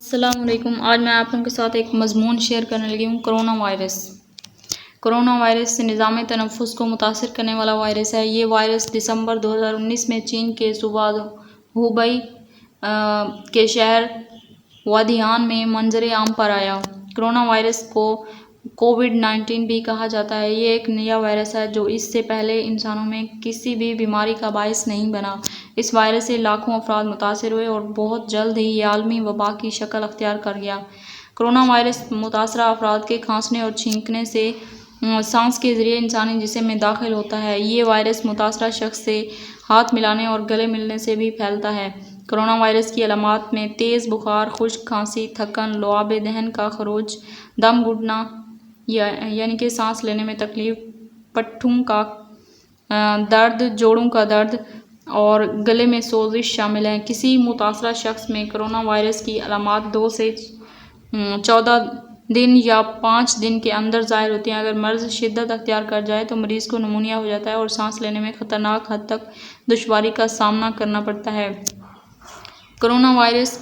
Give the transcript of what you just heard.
السلام علیکم۔ آج میں آپ لوگوں کے ساتھ ایک مضمون شیئر کرنے لگی ہوں، کرونا وائرس۔ کرونا وائرس نظام تنفس کو متاثر کرنے والا وائرس ہے۔ یہ وائرس دسمبر 2019 میں چین کے صوبہ ہوبئی کے شہر وودیان میں منظر عام پر آیا۔ کرونا وائرس کو کووڈ-19 بھی کہا جاتا ہے۔ یہ ایک نیا وائرس ہے جو اس سے پہلے انسانوں میں کسی بھی بیماری کا باعث نہیں بنا۔ اس وائرس سے لاکھوں افراد متاثر ہوئے اور بہت جلد ہی یہ عالمی وبا کی شکل اختیار کر گیا۔ کرونا وائرس متاثرہ افراد کے کھانسنے اور چھینکنے سے سانس کے ذریعے انسانی جسم میں داخل ہوتا ہے۔ یہ وائرس متاثرہ شخص سے ہاتھ ملانے اور گلے ملنے سے بھی پھیلتا ہے۔ کرونا وائرس کی علامات میں تیز بخار، خشک کھانسی، تھکن، لعاب دہن کا خروج، دم گھٹنا یعنی کہ سانس لینے میں تکلیف، پٹھوں کا درد، جوڑوں کا درد اور گلے میں سوزش شامل ہیں۔ کسی متاثرہ شخص میں کرونا وائرس کی علامات 2 سے 14 دن یا 5 دن کے اندر ظاہر ہوتی ہیں۔ اگر مرض شدت اختیار کر جائے تو مریض کو نمونیا ہو جاتا ہے اور سانس لینے میں خطرناک حد تک دشواری کا سامنا کرنا پڑتا ہے۔ Corona virus